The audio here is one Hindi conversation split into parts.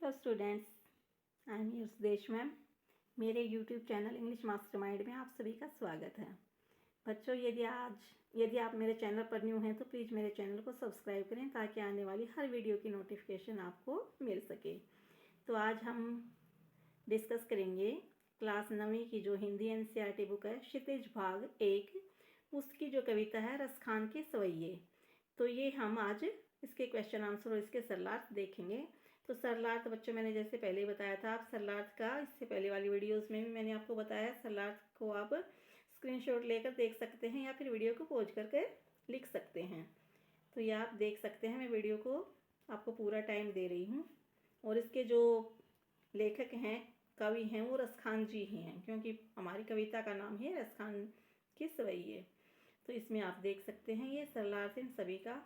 Hello students, I am your Sudesh ma'am. मेरे यूट्यूब चैनल इंग्लिश मास्टरमाइंड में आप सभी का स्वागत है। बच्चों, यदि आप मेरे चैनल पर न्यू हैं तो प्लीज़ मेरे चैनल को सब्सक्राइब करें ताकि आने वाली हर वीडियो की नोटिफिकेशन आपको मिल सके। तो आज हम डिस्कस करेंगे क्लास 9वीं की जो हिंदी एनसीईआरटी बुक है क्षितिज भाग 1, उसकी जो कविता है रसखान के सवैये। तो ये हम आज इसके क्वेश्चन आंसर और इसके सरलार्थ देखेंगे। तो सरलार्थ बच्चों, मैंने जैसे पहले ही बताया था, आप सरलार्थ का इससे पहले वाली वीडियोस में भी मैंने आपको बताया। सरलार्थ को आप स्क्रीनशॉट लेकर देख सकते हैं या फिर वीडियो को पॉज करके लिख सकते हैं। तो ये आप देख सकते हैं, मैं वीडियो को आपको पूरा टाइम दे रही हूँ। और इसके जो लेखक हैं, कवि हैं, वो रसखान जी ही हैं, क्योंकि हमारी कविता का नाम है रसखान के सवैये। तो इसमें आप देख सकते हैं ये सरलार्थ इन सभी का।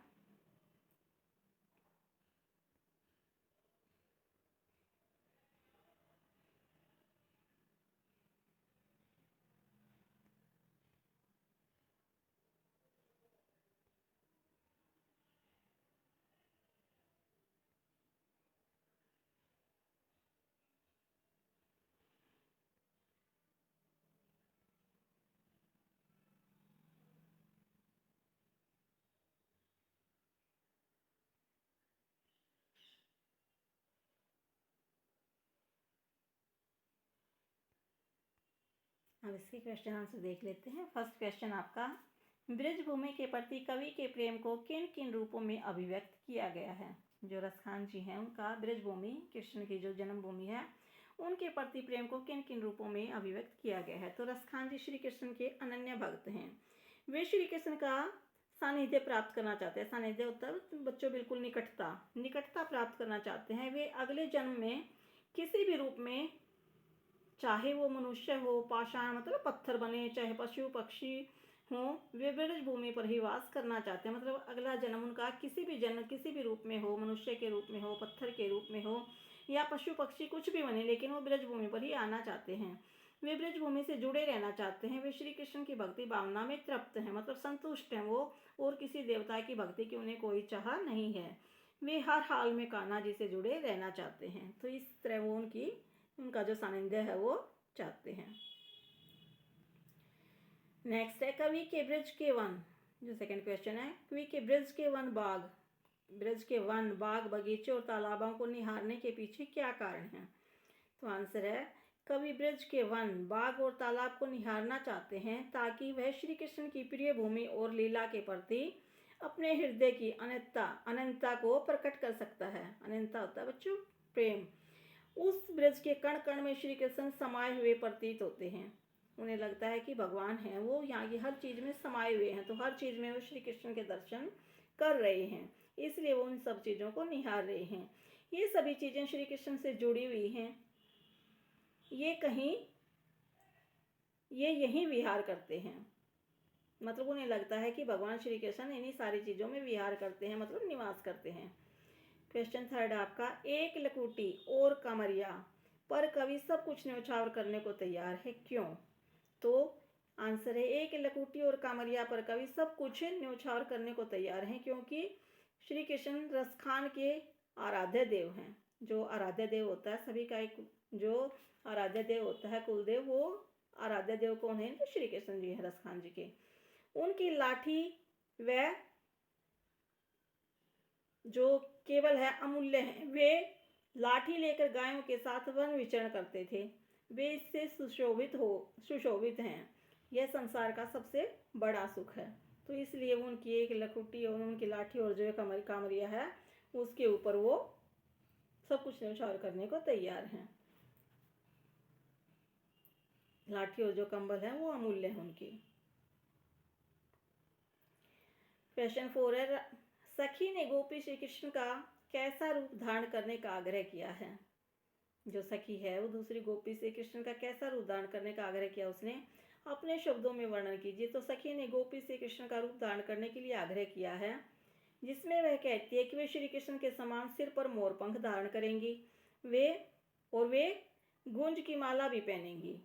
अब इसके क्वेश्चन आंसर देख लेते हैं। फर्स्ट क्वेश्चन आपका, ब्रजभूमि के प्रति कवि के प्रेम को किन किन रूपों में अभिव्यक्त किया गया है। जो रसखान जी हैं उनका ब्रजभूमि, कृष्ण की जो जन्मभूमि है, उनके प्रति प्रेम को किन किन रूपों में अभिव्यक्त किया गया है। तो रसखान जी श्री कृष्ण के अनन्य भक्त हैं। वे श्री कृष्ण का सानिध्य प्राप्त करना चाहते हैं। सानिध्य होता है बच्चों बिल्कुल निकटता प्राप्त करना चाहते हैं। वे अगले जन्म में किसी भी रूप में, चाहे वो मनुष्य हो, पाषाण मतलब पत्थर बने, चाहे पशु पक्षी हो, वे ब्रज भूमि पर ही वास करना चाहते हैं। मतलब अगला जन्म उनका किसी भी जन्म किसी भी रूप में हो, मनुष्य के रूप में हो, पत्थर के रूप में हो, या पशु पक्षी कुछ भी बने, लेकिन वो ब्रज भूमि पर ही आना चाहते हैं। वे ब्रज भूमि से जुड़े रहना चाहते हैं। वे श्री कृष्ण की भक्ति भावना में तृप्त हैं, मतलब संतुष्ट हैं वो, और किसी देवता की भक्ति की उन्हें कोई चाह नहीं है। वे हर हाल में कान्हा जी से जुड़े रहना चाहते हैं। तो इस तरह वो उनका जो सानिध्य है वो चाहते हैं। नेक्स्ट है, कवि के ब्रज के वन, जो सेकंड क्वेश्चन है, कवि के ब्रज के वन बाग बगीचे और तालाबों को निहारने के पीछे क्या कारण है। तो आंसर है, कवि ब्रज के वन, बाग और तालाब को निहारना चाहते हैं ताकि वह श्री कृष्ण की प्रिय भूमि और लीला के प्रति अपने हृदय की अनंतता को प्रकट कर सकता है। अनंतता होता है बच्चों प्रेम। उस ब्रज के कण कण में श्री कृष्ण समाये हुए प्रतीत होते हैं। उन्हें लगता है कि भगवान हैं, वो यहाँ की हर चीज़ में समाये हुए हैं, तो हर चीज़ में वो श्री कृष्ण के दर्शन कर रहे हैं, इसलिए वो उन सब चीज़ों को निहार रहे हैं। ये सभी चीज़ें श्री कृष्ण से जुड़ी हुई हैं। ये यहीं विहार करते हैं, मतलब उन्हें लगता है कि भगवान श्री कृष्ण इन्हीं सारी चीज़ों में विहार करते हैं, मतलब निवास करते हैं। क्वेश्चन थर्ड आपका, एक लकुटी और कामरिया पर कवि सब कुछ न्यौछावर करने को तैयार है, क्यों। तो आंसर है, एक लकुटी और कामरिया पर कवि सब कुछ न्यौछावर करने को तैयार हैं क्योंकि श्री कृष्ण रसखान के आराध्य देव हैं। जो आराध्य देव होता है सभी का, एक जो आराध्य देव होता है कुलदेव, वो आराध्य देव कौन है, तो श्री कृष्ण जी हैं रसखान जी के। उनकी लाठी व जो केवल है अमूल्य है। वे लाठी लेकर गायों के साथ वन विचरण करते थे। वे इससे सुशोभित हैं। यह संसार का सबसे बड़ा सुख है। तो इसलिए उनकी एक लकुटी और उनकी लाठी और जो कामरिया है उसके ऊपर वो सब कुछ न्यौछावर करने को तैयार हैं। लाठी और जो कंबल है वो अमूल्य है उनकी। क्वेश्चन 4 है, सखी ने गोपी श्री कृष्ण का कैसा रूप धारण करने का आग्रह किया है। जो सखी है वो दूसरी गोपी से कृष्ण का कैसा रूप धारण करने का आग्रह किया, उसने अपने शब्दों में वर्णन कीजिए। तो सखी ने गोपी से कृष्ण का रूप धारण करने के लिए आग्रह किया है, जिसमें वह कहती है कि वे श्री कृष्ण के समान सिर पर मोरपंख धारण करेंगी, वे गूंज की माला भी पहनेंगी,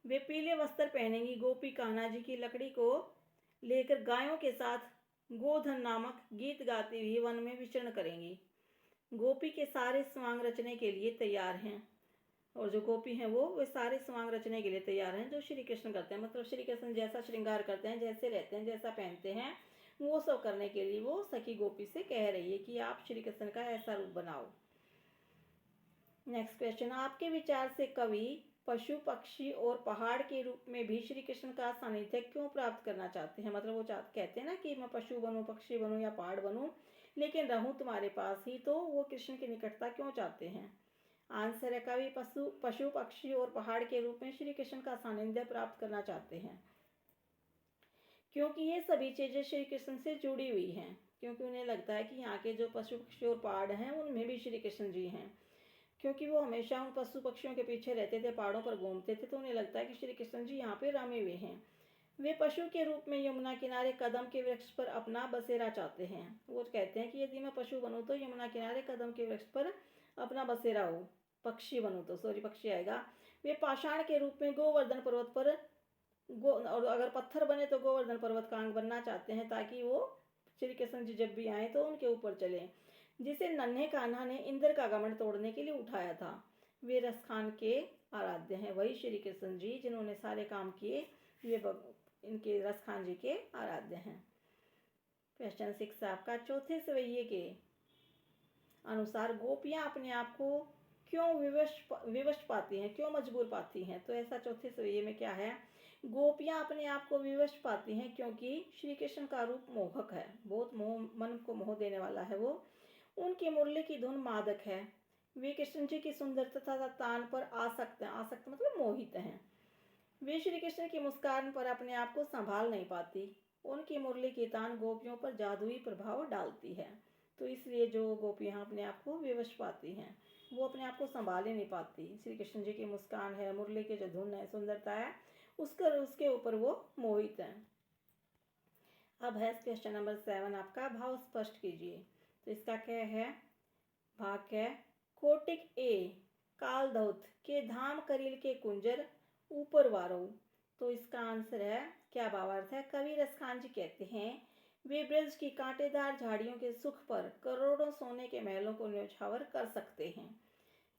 वे पीले वस्त्र पहनेंगी। गोपी कान्हा जी की लकड़ी को लेकर गायों के साथ गोधन नामक गीत गाती हुई वन में विचरण करेंगी। गोपी के सारे स्वांग रचने के लिए तैयार हैं। और जो गोपी हैं वो सारे स्वांग रचने के लिए तैयार हैं जो श्री कृष्ण करते हैं। मतलब श्री कृष्ण जैसा श्रृंगार करते हैं, जैसे रहते हैं, जैसा पहनते हैं, वो सब करने के लिए वो सखी गोपी से कह रही है कि आप श्री कृष्ण का ऐसा रूप बनाओ। नेक्स्ट क्वेश्चन, आपके विचार से कवि पशु पक्षी और पहाड़ के रूप में भी श्री कृष्ण का सानिध्य क्यों प्राप्त करना चाहते हैं? मतलब वो कहते हैं ना कि मैं पशु बनूं, पक्षी बनूं या पहाड़ बनूं, लेकिन रहूं तुम्हारे पास ही, तो वो कृष्ण की निकटता क्यों चाहते हैं? आंसर है, कवि पशु पक्षी और पहाड़ के रूप में श्री कृष्ण का सानिध्य प्राप्त करना चाहते हैं क्योंकि ये सभी चीजें श्री कृष्ण से जुड़ी हुई हैं। क्योंकि उन्हें लगता है कि यहाँ के जो पशु पक्षी और पहाड़ हैं उनमें भी श्री कृष्ण जी हैं। क्योंकि वो हमेशा उन पशु पक्षियों के पीछे रहते थे, पहाड़ों पर घूमते थे, तो उन्हें लगता है कि श्री कृष्ण जी यहाँ पे रमे हुए हैं। वे पशु के रूप में यमुना किनारे कदम के वृक्ष पर अपना बसेरा चाहते हैं। वो कहते हैं कि यदि मैं पशु बनूं तो यमुना किनारे कदम के वृक्ष पर अपना बसेरा हो। पक्षी बनूं तो पक्षी आएगा। वे पाषाण के रूप में गोवर्धन पर्वत पर और अगर पत्थर बने तो गोवर्धन पर्वत का अंग बनना चाहते हैं, ताकि वो श्री कृष्ण जी जब भी आए तो उनके ऊपर चले, जिसे नन्हे कान्हा ने इंद्र का घमंड तोड़ने के लिए उठाया था। वे रसखान के आराध्य हैं। वही श्री कृष्ण जी जिन्होंने सारे काम किए, ये इनके रसखान जी के आराध्य हैं। क्वेश्चन 6 आपका, चौथे सवैये के अनुसार गोपियां अपने आप को क्यों विवश पाती हैं, क्यों मजबूर पाती हैं? तो ऐसा चौथे सवैये में क्या है? गोपियां अपने आप को विवश पाती हैं क्योंकि श्री कृष्ण का रूप मोहक है, बहुत मन को मोह देने वाला है वो। उनकी मुरली की धुन मादक है। वे कृष्ण जी की सुंदरता तथा तान पर आसक्त मतलब मोहित हैं। वे श्री कृष्ण की मुस्कान पर अपने आप को संभाल नहीं पाती। उनकी मुरली की तान गोपियों पर जादुई प्रभाव डालती है। तो इसलिए जो गोपियां अपने आप को विवश पाती हैं, वो अपने आप को संभाल ही नहीं पाती। श्री कृष्ण जी की मुस्कान है, मुरली की जो धुन है, सुंदरता है, उसके ऊपर वो मोहित है। अब है क्वेश्चन नंबर 7 आपका, भाव स्पष्ट कीजिए। तो इसका क्या है? भाग है, कोटिक ए कालधौत के धाम करील के कुंजर ऊपर वारो। तो इसका आंसर है, क्या भावार्थ है? कवि रसखान जी कहते हैं, वे ब्रज की कांटेदार झाड़ियों के सुख पर करोड़ों सोने के महलों को न्यौछावर कर सकते हैं।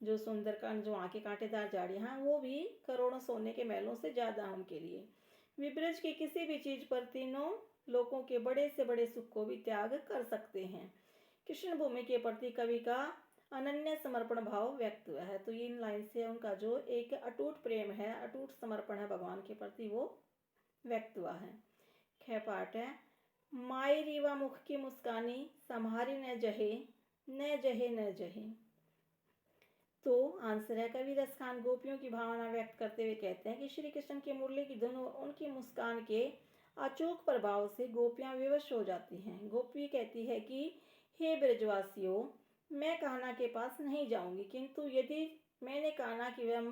जो सुंदरकांड, जो वहाँ की कांटेदार झाड़ियाँ हैं, वो भी करोड़ों सोने के महलों से ज़्यादा उनके लिए। वे ब्रज की किसी भी चीज़ पर तीनों लोगों के बड़े से बड़े सुख को भी त्याग कर सकते हैं। कृष्ण भूमि के प्रति कवि का अनन्य समर्पण भाव व्यक्त हुआ है। तो इन लाइन से उनका जो एक अटूट प्रेम है, अटूट समर्पण है भगवान के प्रति, वो व्यक्त हुआ है। ख पाठ है, माई रीवा मुख की मुस्कानी संहारी न जहे न जहे न जहे। तो आंसर है, कवि रसखान गोपियों की भावना व्यक्त करते हुए कहते हैं कि श्री कृष्ण की मुरली की धुन और उनकी मुस्कान के अचूक प्रभाव से गोपियां विवश हो जाती हैं। गोपी कहती है कि हे ब्रजवासियों, मैं कान्हा के पास नहीं जाऊंगी, किंतु यदि मैंने कान्हा की वह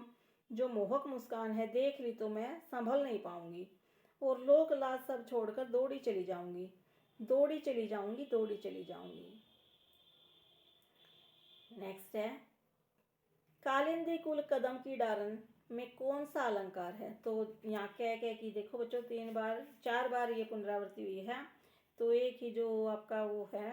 जो मोहक मुस्कान है देख ली तो मैं संभल नहीं पाऊंगी और लोक लाज सब छोड़कर दौड़ी चली जाऊंगी, दौड़ी चली जाऊंगी, दौड़ी चली जाऊंगी। नेक्स्ट है, कालिंदी कुल कदम की डारन में कौन सा अलंकार है? तो यहाँ कह कि देखो बच्चों, 4 बार ये पुनरावृत्ति हुई है। तो एक ही जो आपका वो है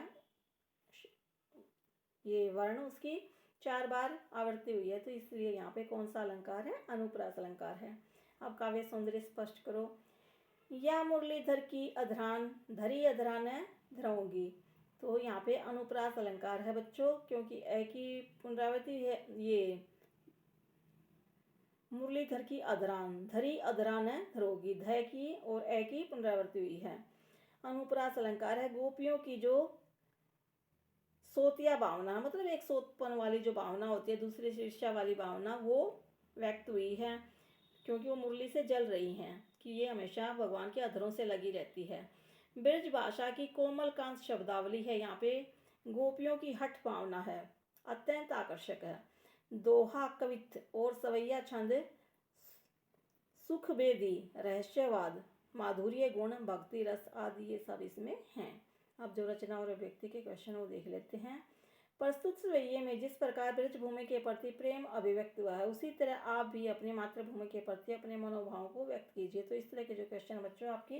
ये वर्ण, उसकी 4 बार आवृत्ति हुई है, तो इसलिए यहाँ पे कौन सा अलंकार है? अनुप्रास अलंकार है। अब काव्य सौंदर्य स्पष्ट करो। या मुरलीधर की अधरान धरी अधरान धरऊंगी। तो यहाँ पे अनुप्रास अलंकार है बच्चों, क्योंकि एक ही पुनरावृत्ति है। ये मुरलीधर की अधरान धरी अधरान धरोगी, ध की और ए की पुनरावृत्ति हुई है। अनुप्रास अलंकार है। गोपियों की जो सोतिया भावना, मतलब एक सोतपन वाली जो भावना होती है, दूसरी ईर्ष्या वाली भावना, वो व्यक्त हुई है, क्योंकि वो मुरली से जल रही हैं कि ये हमेशा भगवान के अधरों से लगी रहती है। ब्रज भाषा की कोमल कांत शब्दावली है। यहाँ पे गोपियों की हठ भावना है, अत्यंत आकर्षक है। दोहा, कवित्व और सवैया छंद, सुखभेदी, रहस्यवाद, माधुर्य गुण, भक्ति रस आदि, ये सब इसमें हैं। अब जो रचना और व्यक्ति के क्वेश्चन वो देख लेते हैं। प्रस्तुत सवैये में जिस प्रकार ब्रजभूमि के प्रति प्रेम अभिव्यक्त हुआ है, उसी तरह आप भी अपनी मातृभूमि के प्रति अपने मनोभावों को व्यक्त कीजिए। तो इस तरह के जो क्वेश्चन बच्चों आपकी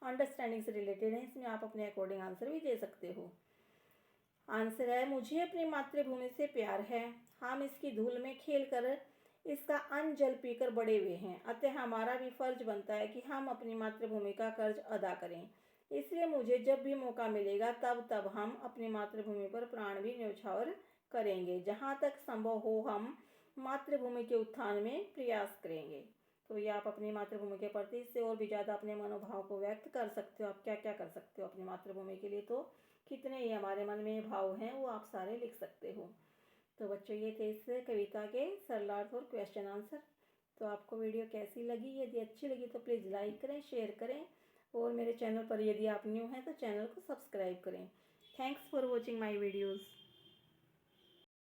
अंडरस्टैंडिंग से रिलेटेड हैं, इसमें आप अपने अकॉर्डिंग आंसर भी दे सकते हो। आंसर है मुझे अपनी मातृभूमि से प्यार है। हम इसकी धूल में खेल कर इसका अन्न जल पीकर बड़े हुए हैं, अतः हमारा भी फर्ज बनता है कि हम अपनी मातृभूमि का कर्ज अदा करें। इसलिए मुझे जब भी मौका मिलेगा तब तब हम अपनी मातृभूमि पर प्राण भी न्यौछावर करेंगे। जहाँ तक संभव हो हम मातृभूमि के उत्थान में प्रयास करेंगे। तो ये आप अपनी मातृभूमि के प्रति इससे और भी ज़्यादा अपने मनोभाव को व्यक्त कर सकते हो। आप क्या क्या कर सकते हो अपनी मातृभूमि के लिए, तो कितने ही हमारे मन में भाव हैं वो आप सारे लिख सकते हो। तो बच्चों ये थे इस कविता के सरलार्थ और क्वेश्चन आंसर। तो आपको वीडियो कैसी लगी? यदि अच्छी लगी तो प्लीज़ लाइक करें, शेयर करें और मेरे चैनल पर यदि आप न्यू हैं तो चैनल को सब्सक्राइब करें। Thanks for watching my videos.